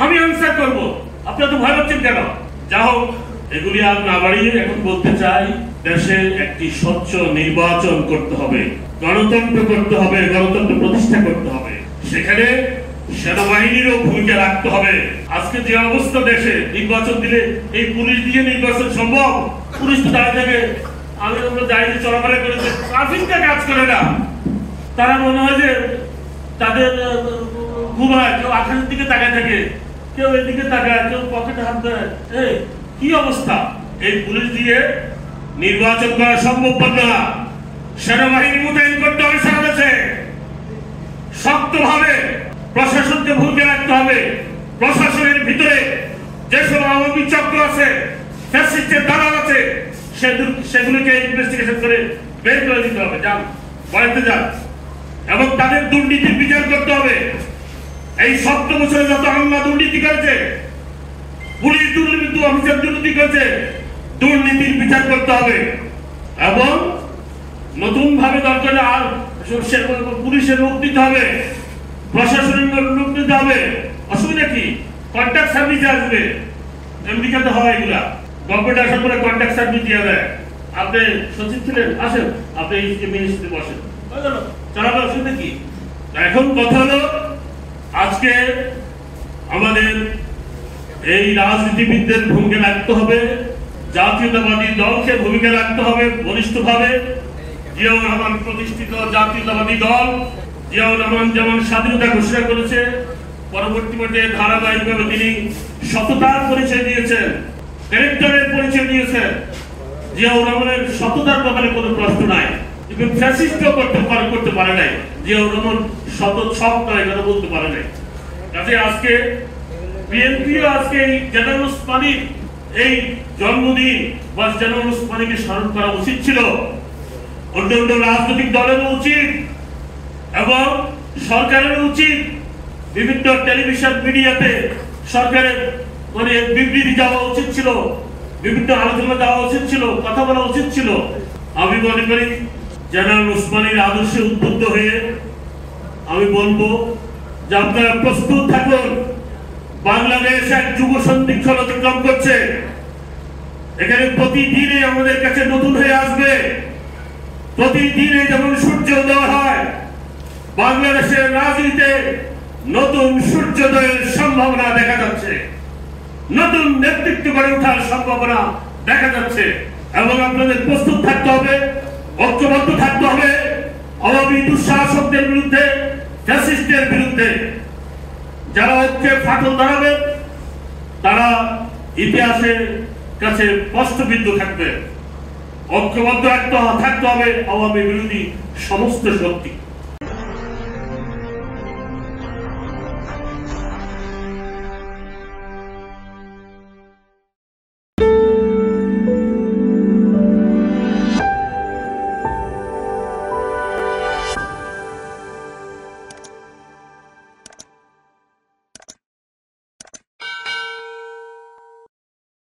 আমি আনসার করব। আপনারা তো ভয় পাচ্ছেন কেন? যা হোক, এগুলি আর না বাড়িয়ে এখন বলতে চাই, দেশে একটি স্বচ্ছ নির্বাচন করতে হবে, গণতন্ত্র করতে হবে, গণতন্ত্র প্রতিষ্ঠা করতে হবে। সেখানে সেনাবাহিনীরও ভূমিকা রাখতে হবে। আজকে যে অবস্থা দেশে, নির্বাচন দিলে এই পুলিশ দিয়ে নির্বাচন সম্ভব? পুলিশ তো দাঁড়িয়ে থাকে, আমরা যাই যে চলাফেরা করেছে, ট্রাফিকটা কাজ করে না। তারা মনে হয় যে তাদের ঘুমায়, কেউ আকাশের দিকে তাকায় থাকে, কেউ এদিকে তাকায়, কেউ পকেটে হাত দেয়। কি অবস্থা! এই পুলিশ দিয়ে নির্বাচন করা সম্ভব না। সেনাবাহিনী মোতায়েন করতে হবে সারা দেশে। শক্তভাবে প্রশাসনকে ভূমিকা রাখতে হবে। প্রশাসনের ভিতরে যেসব আওয়ামী চক্র আছে, ফ্যাসিস্টের দালাল আছে, সেগুলোকে ইনভেস্টিগেশন করে বের করে দিতে হবে। যান, বয়াতে যান, এবং তাদের দুর্নীতির বিচার করতে হবে। এই 17 বছরে যত আমলা দুর্নীতি করেছে, পুলিশ দুর্নীতি, অফিসার দুর্নীতি করেছে, দুর্নীতির বিচার করতে হবে। এবং নতুন ভাবে দরকার আর পুলিশের লোক দিতে হবে, প্রশাসনের লোক দিতে হবে। অসুবিধা কি? কন্ট্রাক্ট সার্ভিস আসবে, আমেরিকাতে হয় এগুলা। গভর্নমেন্ট আসার পরে কন্ট্রাক্ট সার্ভিস দিয়ে দেয়। আপনি সচিব ছিলেন, আসেন, আপনি এই মিনিস্ট্রিতে বসেন, চালাবে। অসুবিধা কি? এখন কথা হলো, আজকে আমাদের এই রাজনীতিবিদদের ভূমিকা রাখতে হবে, জাতীয়তাবাদী দলকে ভূমিকা রাখতে হবে বলিষ্ঠভাবে। জিয়াউর রহমান প্রতিষ্ঠিত জাতীয়তাবাদী দল, জিয়াউর রহমান যেমন স্বাধীনতা ঘোষণা করেছে, পরবর্তী পর্যায়ে ধারাবাহিকভাবে তিনি সততার পরিচয় দিয়েছেন, ক্যারেক্টারের পরিচয় দিয়েছেন। জিয়াউর রহমানের সততার ব্যাপারে কোনো প্রশ্ন নাই, কিন্তু ফ্যাসিস্টও করতে পারে নাই। জিয়াউর রহমান সৎ নয়, কথা বলতে পারে নাই। কাজে আজকে বিএনপিও আজকে এই জেনারেল ওসমানীর এই জন্মদিন বা জেনারেল ওসমানীকে স্মরণ করা উচিত ছিল। অন্য অন্য রাজনৈতিক দলেরও উচিত এবং সরকারেরও উচিত। বিভিন্ন টেলিভিশন মিডিয়াতে সরকারের বিবৃতি দেওয়া উচিত ছিল, বিভিন্ন আলোচনা দেওয়া উচিত ছিল, কথা বলা উচিত ছিল। আমি মনে করি জেনারেল ওসমানীর আদর্শে উদ্বুদ্ধ হয়ে আমি বলবো যে আপনারা প্রস্তুত থাকুন। বাংলাদেশ এক যুগ সন্ধিক্ষণ অতিক্রম করছে। এখানে প্রতিদিনই আমাদের কাছে নতুন হয়ে আসবে। প্রতিদিনে যেমন সূর্যোদয় হয়, বাংলাদেশের রাজনীতিতে নতুন সূর্যোদয়ের সম্ভাবনা দেখা যাচ্ছে, নতুন নেতৃত্ব গড়ে ওঠার সম্ভাবনা দেখা যাচ্ছে। এবং আপনাদের প্রস্তুত থাকতে হবে, ঐক্যবদ্ধ থাকতে হবে আওয়ামী দুঃশাসকদের বিরুদ্ধে, ফ্যাসিস্টের বিরুদ্ধে। যারা ঐক্যে ফাটল ধরাবে তারা ইতিহাসের কাছে প্রশ্নবিদ্ধ থাকবে। ঐক্যবদ্ধ থাকতে হবে আওয়ামী বিরোধী সমস্ত শক্তি।